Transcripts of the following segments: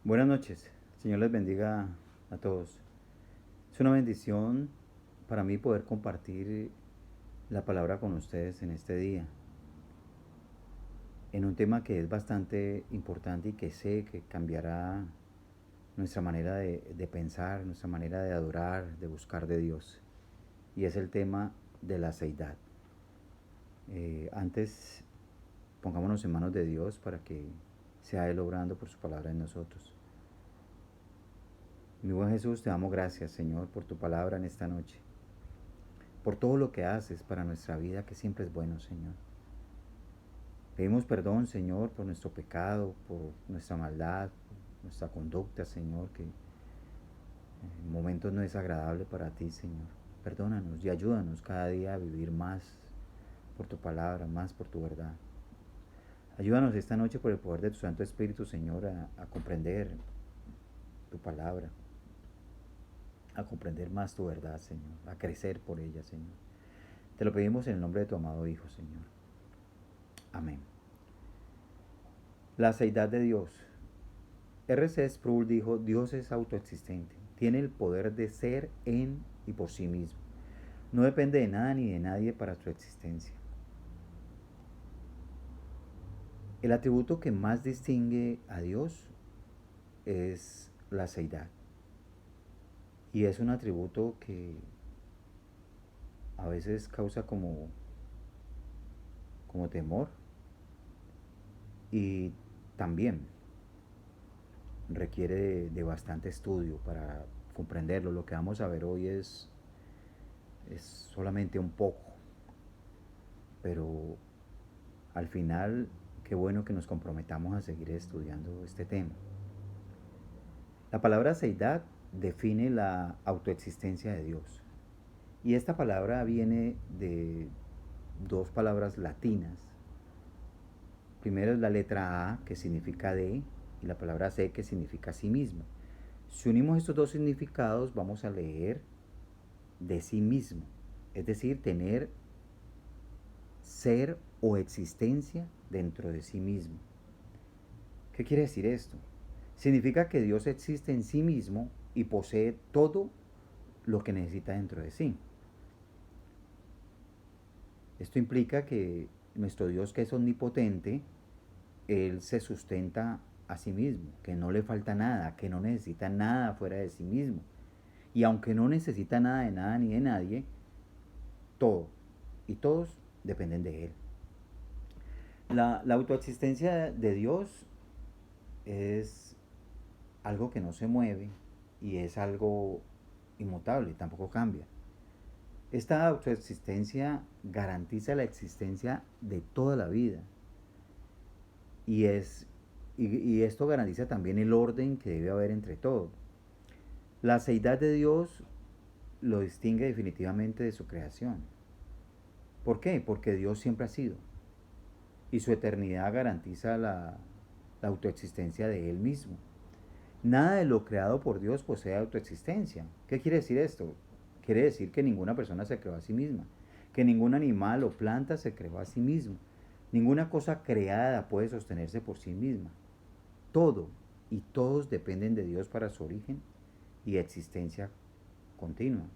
Buenas noches, Señor les bendiga a todos. Es una bendición para mí poder compartir la palabra con ustedes en este día, en un tema que es bastante importante y que sé que cambiará nuestra manera de pensar, nuestra manera de adorar, de buscar de Dios. Y es el tema de la seidad. Antes, pongámonos en manos de Dios para que sea Él obrando por su palabra en nosotros. Mi buen Jesús, te damos gracias, Señor, por tu palabra en esta noche, por todo lo que haces para nuestra vida, que siempre es bueno, Señor. Pedimos perdón, Señor, por nuestro pecado, por nuestra maldad, por nuestra conducta, Señor, que en momentos no es agradable para ti, Señor. Perdónanos y ayúdanos cada día a vivir más por tu palabra, más por tu verdad. Ayúdanos esta noche por el poder de tu Santo Espíritu, Señor, a comprender tu palabra, a comprender más tu verdad, Señor, a crecer por ella, Señor. Te lo pedimos en el nombre de tu amado Hijo, Señor. Amén. La seidad de Dios. R.C. Sproul dijo: Dios es autoexistente, tiene el poder de ser en y por sí mismo. No depende de nada ni de nadie para su existencia. El atributo que más distingue a Dios es la seidad. Y es un atributo que a veces causa como temor, y también requiere de bastante estudio para comprenderlo. Lo que vamos a ver hoy es solamente un poco, pero al final qué bueno que nos comprometamos a seguir estudiando este tema. La palabra seidad define la autoexistencia de Dios. Y esta palabra viene de dos palabras latinas. Primero es la letra A, que significa de, y la palabra C, que significa sí mismo. Si unimos estos dos significados, vamos a leer de sí mismo, es decir, tener ser o existencia dentro de sí mismo. ¿Qué quiere decir esto? Significa que Dios existe en sí mismo y posee todo lo que necesita dentro de sí. Esto implica que nuestro Dios, que es omnipotente, Él se sustenta a sí mismo, que no le falta nada, que no necesita nada fuera de sí mismo. Y aunque no necesita nada de nada ni de nadie, todo y todos dependen de Él. La autoexistencia de Dios es algo que no se mueve y es algo inmutable, tampoco cambia. Esta autoexistencia garantiza la existencia de toda la vida y, y esto garantiza también el orden que debe haber entre todo. La seidad de Dios lo distingue definitivamente de su creación. ¿Por qué? Porque Dios siempre ha sido y su eternidad garantiza la autoexistencia de Él mismo. Nada de lo creado por Dios posee autoexistencia. ¿Qué quiere decir esto? Quiere decir que ninguna persona se creó a sí misma, que ningún animal o planta se creó a sí mismo. Ninguna cosa creada puede sostenerse por sí misma. Todo y todos dependen de Dios para su origen y existencia continua.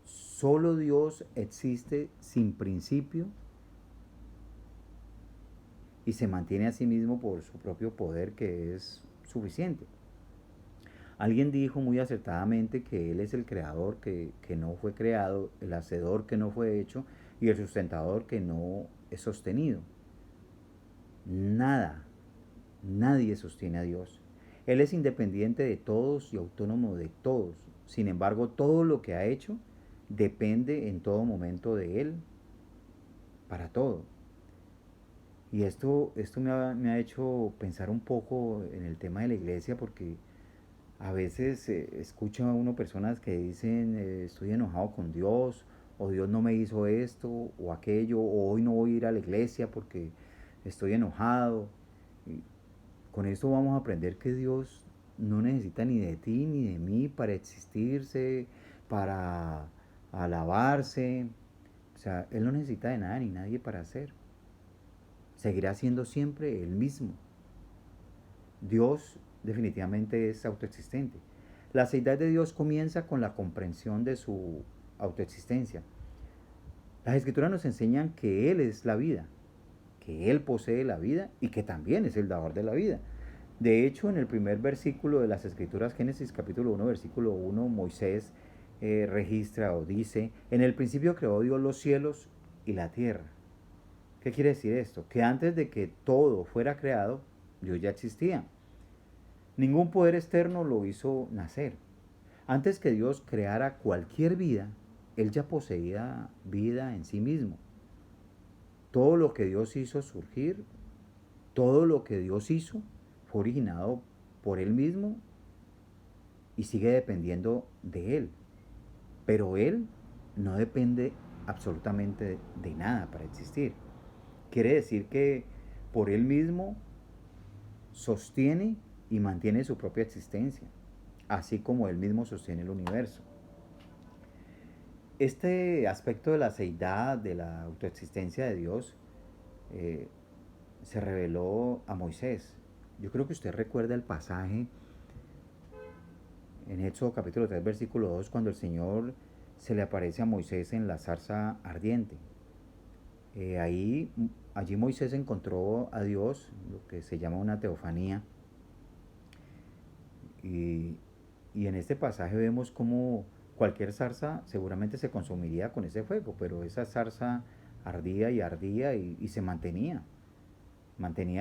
Solo Dios existe sin principio y se mantiene a sí mismo por su propio poder, que es suficiente. Alguien dijo muy acertadamente que Él es el creador que no fue creado, el hacedor que no fue hecho y el sustentador que no es sostenido. Nada, nadie sostiene a Dios. Él es independiente de todos y autónomo de todos. Sin embargo, todo lo que ha hecho depende en todo momento de Él para todo. Y esto me ha hecho pensar un poco en el tema de la iglesia, porque a veces escucho a uno personas que dicen estoy enojado con Dios, o Dios no me hizo esto o aquello, o hoy no voy a ir a la iglesia porque estoy enojado. Y con esto vamos a aprender que Dios no necesita ni de ti ni de mí para existirse, para alabarse. O sea, Él no necesita de nada ni nadie para hacer. Seguirá siendo siempre el mismo. Dios definitivamente es autoexistente. La seidad de Dios comienza con la comprensión de su autoexistencia. Las escrituras nos enseñan que Él es la vida, que Él posee la vida y que también es el dador de la vida. De hecho, en el primer versículo de las escrituras, Génesis capítulo 1, versículo 1, Moisés registra o dice, en el principio creó Dios los cielos y la tierra. ¿Qué quiere decir esto? Que antes de que todo fuera creado, Dios ya existía. Ningún poder externo lo hizo nacer. Antes que Dios creara cualquier vida, Él ya poseía vida en sí mismo. Todo lo que Dios hizo surgir, todo lo que Dios hizo, fue originado por Él mismo y sigue dependiendo de Él. Pero Él no depende absolutamente de nada para existir. Quiere decir que por Él mismo sostiene y mantiene su propia existencia, así como Él mismo sostiene el universo. Este aspecto de la seidad, de la autoexistencia de Dios, eh, se reveló a Moisés. Yo creo que usted recuerda el pasaje en Éxodo capítulo 3, versículo 2, cuando el Señor se le aparece a Moisés en la zarza ardiente. Allí Moisés encontró a Dios, lo que se llama una teofanía, y, y en este pasaje vemos cómo cualquier zarza seguramente se consumiría con ese fuego, pero esa zarza ardía y ardía y se mantenía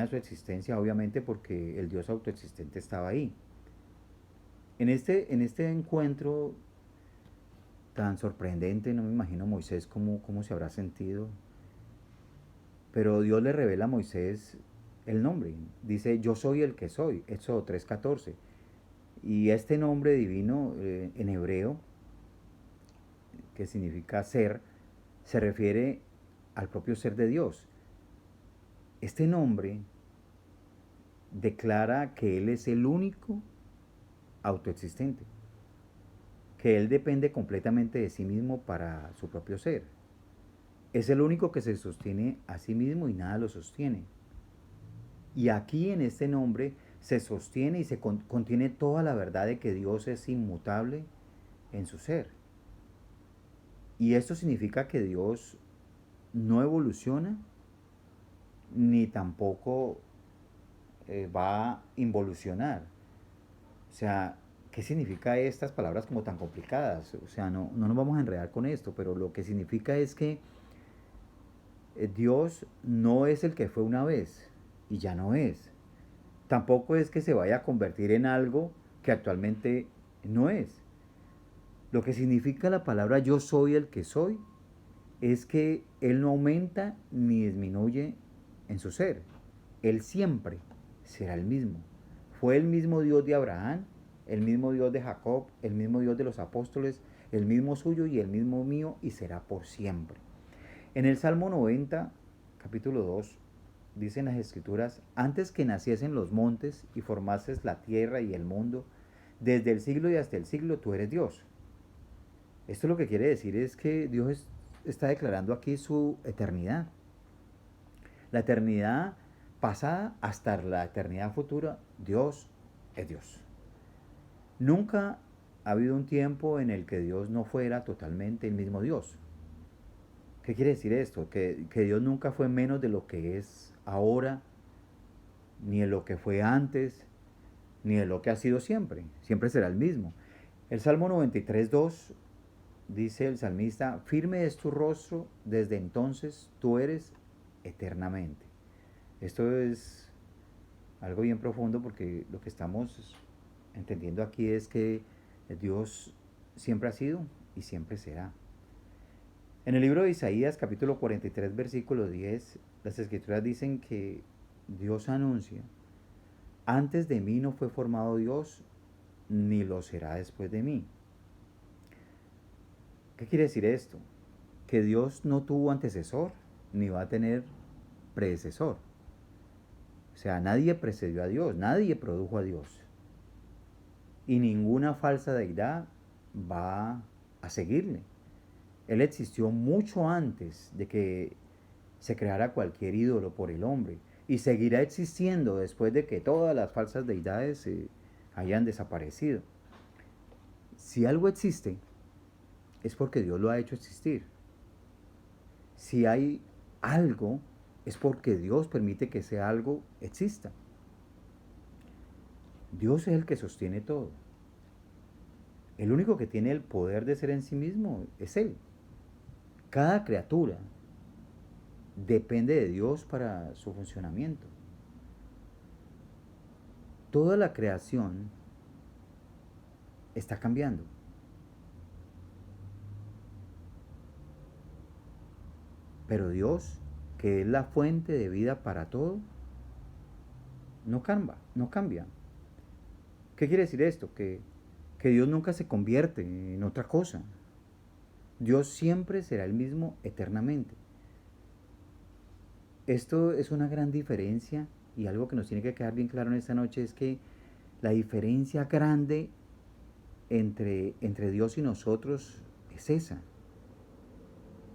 su existencia obviamente porque el Dios autoexistente estaba ahí. En este encuentro tan sorprendente, no me imagino Moisés cómo se habrá sentido, pero Dios le revela a Moisés el nombre. Dice, yo soy el que soy, Éxodo 3:14. Y este nombre divino en hebreo, que significa ser, se refiere al propio ser de Dios. Este nombre declara que Él es el único autoexistente, que Él depende completamente de sí mismo para su propio ser. Es el único que se sostiene a sí mismo y nada lo sostiene. Y aquí en este nombre se sostiene y se contiene toda la verdad de que Dios es inmutable en su ser. Y esto significa que Dios no evoluciona ni tampoco va a involucionar. O sea, ¿qué significa estas palabras como tan complicadas? O sea, no nos vamos a enredar con esto, pero lo que significa es que Dios no es el que fue una vez y ya no es. Tampoco es que se vaya a convertir en algo que actualmente no es. Lo que significa la palabra yo soy el que soy es que Él no aumenta ni disminuye en su ser. Él siempre será el mismo. Fue el mismo Dios de Abraham, el mismo Dios de Jacob, el mismo Dios de los apóstoles, el mismo suyo y el mismo mío y será por siempre. En el Salmo 90, capítulo 2, dicen las escrituras, antes que naciesen los montes y formases la tierra y el mundo, desde el siglo y hasta el siglo tú eres Dios. Esto lo que quiere decir es que Dios está declarando aquí su eternidad. La eternidad pasada hasta la eternidad futura, Dios es Dios. Nunca ha habido un tiempo en el que Dios no fuera totalmente el mismo Dios. ¿Qué quiere decir esto? Que Dios nunca fue menos de lo que es ahora, ni de lo que fue antes, ni de lo que ha sido siempre. Siempre será el mismo. El Salmo 93:2 dice el salmista, firme es tu rostro, desde entonces tú eres eternamente. Esto es algo bien profundo porque lo que estamos entendiendo aquí es que Dios siempre ha sido y siempre será. En el libro de Isaías, capítulo 43, versículo 10, las escrituras dicen que Dios anuncia, antes de mí no fue formado Dios, ni lo será después de mí. ¿Qué quiere decir esto? Que Dios no tuvo antecesor, ni va a tener predecesor. O sea, nadie precedió a Dios, nadie produjo a Dios. Y ninguna falsa deidad va a seguirle. Él existió mucho antes de que se creara cualquier ídolo por el hombre. y seguirá existiendo después de que todas las falsas deidades hayan desaparecido. Si algo existe, es porque Dios lo ha hecho existir. Si hay algo, es porque Dios permite que ese algo exista. Dios es el que sostiene todo. El único que tiene el poder de ser en sí mismo es Él. Cada criatura depende de Dios para su funcionamiento. Toda la creación está cambiando. Pero Dios, que es la fuente de vida para todo, no cambia, no cambia. ¿Qué quiere decir esto? Que Dios nunca se convierte en otra cosa. Dios siempre será el mismo eternamente. Esto es una gran diferencia y algo que nos tiene que quedar bien claro en esta noche es que la diferencia grande entre Dios y nosotros es esa.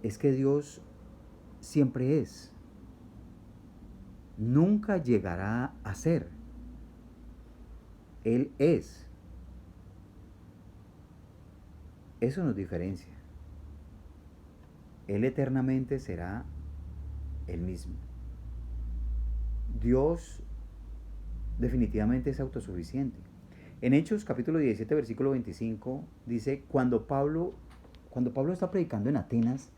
Es que Dios siempre es. Nunca llegará a ser. Él es. Eso nos diferencia. Él eternamente será el mismo. Dios definitivamente es autosuficiente. En Hechos capítulo 17 versículo 25 dice, cuando Pablo está predicando en Atenas,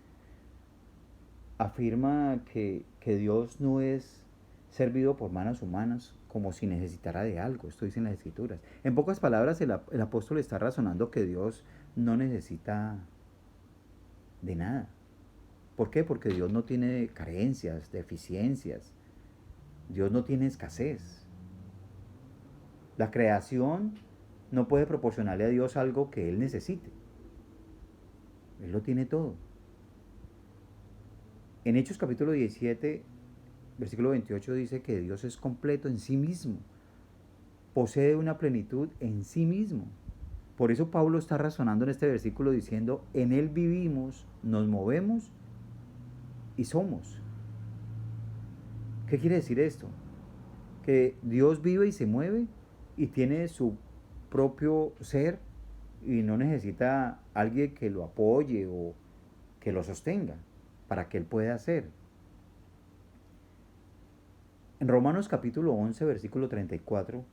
afirma que Dios no es servido por manos humanas como si necesitara de algo. Esto dice en las Escrituras. En pocas palabras, el apóstol está razonando que Dios no necesita de nada. ¿Por qué? Porque Dios no tiene carencias, deficiencias. Dios no tiene escasez. La creación no puede proporcionarle a Dios algo que Él necesite. Él lo tiene todo. En Hechos capítulo 17, versículo 28 dice que Dios es completo en sí mismo. Posee una plenitud en sí mismo. Por eso Pablo está razonando en este versículo diciendo, en Él vivimos, nos movemos y somos. ¿Qué quiere decir esto? Que Dios vive y se mueve y tiene su propio ser y no necesita alguien que lo apoye o que lo sostenga para que Él pueda hacer. En Romanos capítulo 11, versículo 34,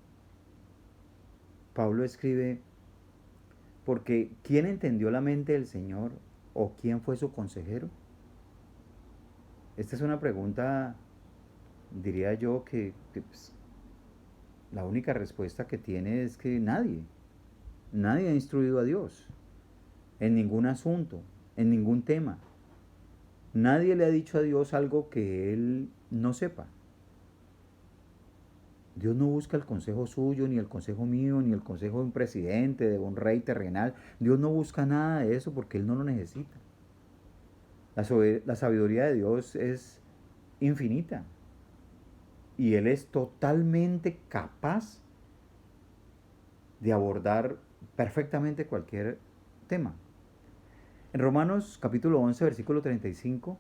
Pablo escribe, porque ¿quién entendió la mente del Señor o quién fue su consejero? Esta es una pregunta, diría yo, que pues, la única respuesta que tiene es que nadie ha instruido a Dios en ningún asunto, en ningún tema. Nadie le ha dicho a Dios algo que Él no sepa. Dios no busca el consejo suyo, ni el consejo mío, ni el consejo de un presidente, de un rey terrenal. Dios no busca nada de eso porque Él no lo necesita. La sabiduría de Dios es infinita y Él es totalmente capaz de abordar perfectamente cualquier tema. En Romanos capítulo 11, versículo 35,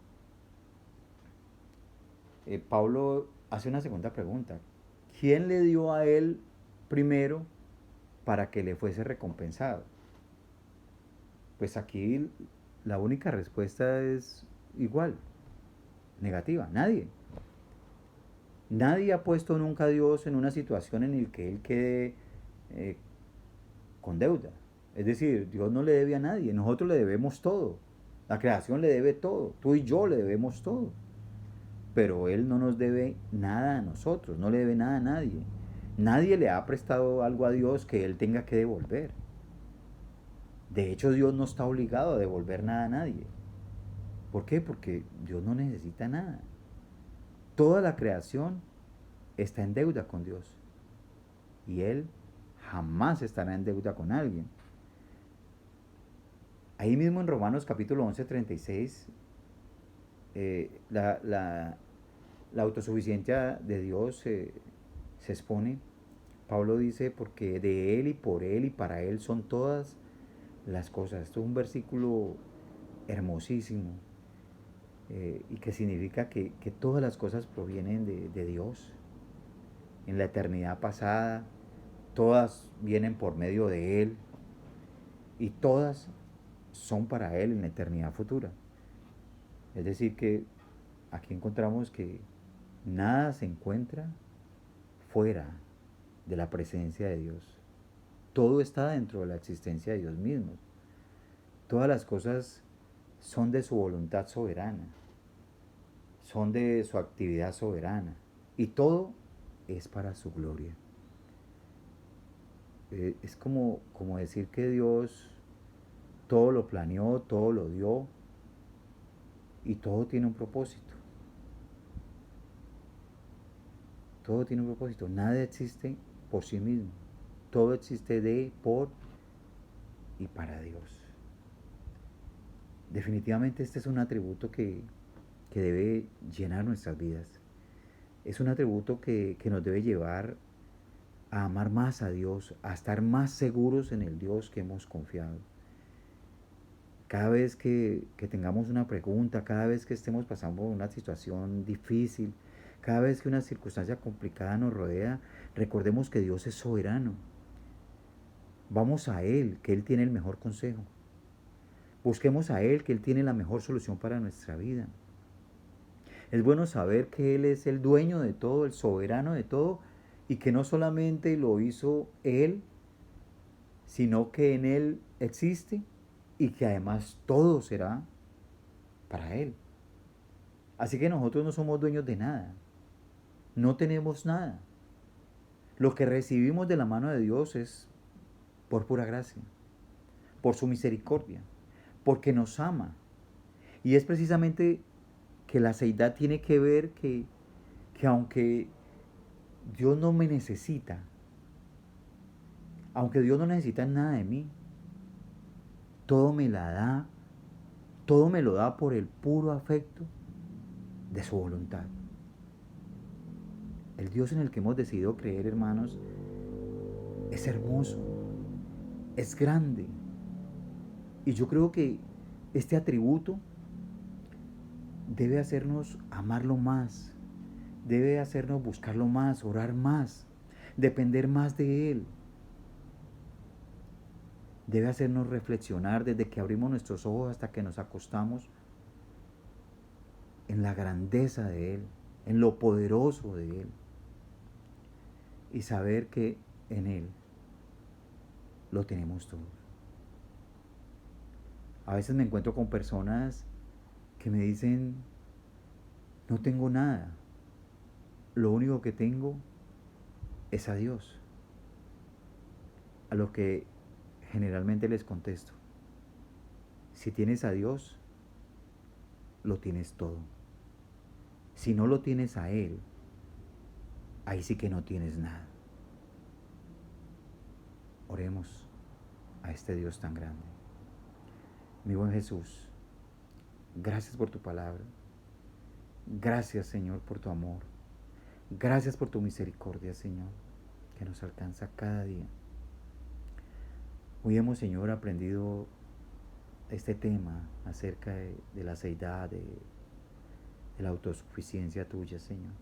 Pablo hace una segunda pregunta. ¿Quién le dio a él primero para que le fuese recompensado? Pues aquí la única respuesta es igual, negativa, nadie. Nadie ha puesto nunca a Dios en una situación en la que Él quede eh, con deuda. Es decir, Dios no le debe a nadie, nosotros le debemos todo. La creación le debe todo, tú y yo le debemos todo. Pero Él no nos debe nada a nosotros, no le debe nada a nadie. Nadie le ha prestado algo a Dios que Él tenga que devolver. De hecho, Dios no está obligado a devolver nada a nadie. ¿Por qué? Porque Dios no necesita nada. Toda la creación está en deuda con Dios. Y Él jamás estará en deuda con alguien. Ahí mismo en Romanos capítulo 11, 36, la autosuficiencia de Dios se expone. Pablo dice, porque de Él y por Él y para Él son todas las cosas. Esto es un versículo hermosísimo. y que significa que todas las cosas provienen de Dios. En la eternidad pasada, todas vienen por medio de Él y todas son para Él en la eternidad futura. Es decir, que aquí encontramos que nada se encuentra fuera de la presencia de Dios. Todo está dentro de la existencia de Dios mismo. Todas las cosas son de su voluntad soberana, son de su actividad soberana y todo es para su gloria. Es como decir que Dios todo lo planeó, todo lo dio y todo tiene un propósito. Todo tiene un propósito. Nada existe por sí mismo. Todo existe de, por y para Dios. Definitivamente este es un atributo que debe llenar nuestras vidas. Es un atributo que nos debe llevar a amar más a Dios, a estar más seguros en el Dios que hemos confiado. Cada vez que tengamos una pregunta, cada vez que estemos pasando una situación difícil, cada vez que una circunstancia complicada nos rodea, recordemos que Dios es soberano. Vamos a Él, que Él tiene el mejor consejo. Busquemos a Él, que Él tiene la mejor solución para nuestra vida. Es bueno saber que Él es el dueño de todo, el soberano de todo, y que no solamente lo hizo Él, sino que en Él existe y que además todo será para Él. Así que nosotros no somos dueños de nada, no tenemos nada. Lo que recibimos de la mano de Dios es por pura gracia, por su misericordia, porque nos ama. Y es precisamente que la seidad tiene que ver que aunque Dios no me necesita, aunque Dios no necesita nada de mí, todo me la da, todo me lo da por el puro afecto de su voluntad. El Dios en el que hemos decidido creer, hermanos, es hermoso, es grande. Y yo creo que este atributo debe hacernos amarlo más, debe hacernos buscarlo más, orar más, depender más de Él. Debe hacernos reflexionar desde que abrimos nuestros ojos hasta que nos acostamos en la grandeza de Él, en lo poderoso de Él. Y saber que en Él lo tenemos todo. A veces me encuentro con personas que me dicen, no tengo nada, lo único que tengo es a Dios. A lo que generalmente les contesto, si tienes a Dios, lo tienes todo. Si no lo tienes a Él, ahí sí que no tienes nada. Oremos a este Dios tan grande. Mi buen Jesús, gracias por tu palabra. Gracias, Señor, por tu amor. Gracias por tu misericordia, Señor, que nos alcanza cada día. Hoy hemos, Señor, aprendido este tema acerca de la seidad, de la autosuficiencia tuya, Señor.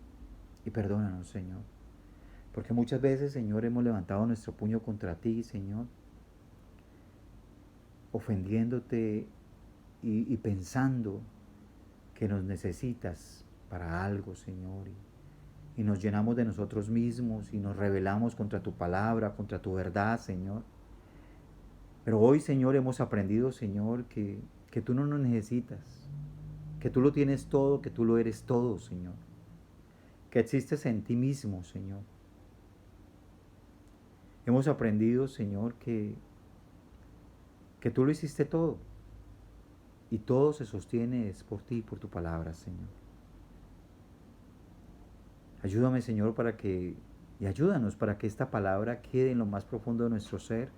Y perdónanos, Señor, porque muchas veces, Señor, hemos levantado nuestro puño contra ti, Señor, ofendiéndote y pensando que nos necesitas para algo, Señor, y nos llenamos de nosotros mismos y nos rebelamos contra tu palabra, contra tu verdad, Señor. Pero hoy, Señor, hemos aprendido, Señor, que tú no nos necesitas, que tú lo tienes todo, que tú lo eres todo, Señor, que existes en ti mismo, Señor. Hemos aprendido, Señor, que tú lo hiciste todo y todo se sostiene es por ti y por tu palabra, Señor. Ayúdame, Señor, y ayúdanos para que esta palabra quede en lo más profundo de nuestro ser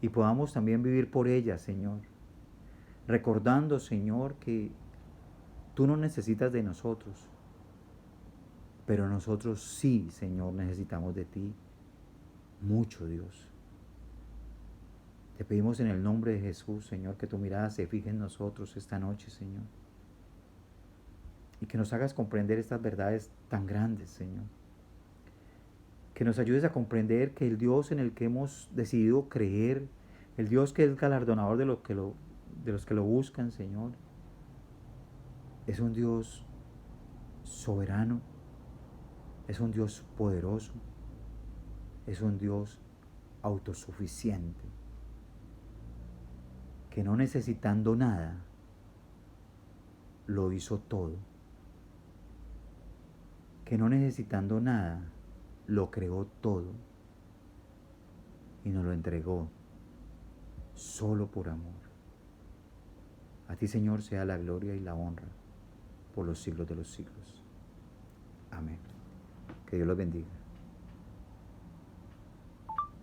y podamos también vivir por ella, Señor. Recordando, Señor, que tú no necesitas de nosotros, pero nosotros sí, Señor, necesitamos de ti mucho, Dios. Te pedimos en el nombre de Jesús, Señor, que tu mirada se fije en nosotros esta noche, Señor. y que nos hagas comprender estas verdades tan grandes, Señor. Que nos ayudes a comprender que el Dios en el que hemos decidido creer, el Dios que es galardonador de los que lo buscan, Señor, es un Dios soberano, es un Dios poderoso, es un Dios autosuficiente, que no necesitando nada, lo hizo todo, que no necesitando nada, lo creó todo y nos lo entregó solo por amor. A ti, Señor, sea la gloria y la honra por los siglos de los siglos. Amén. Que Dios los bendiga.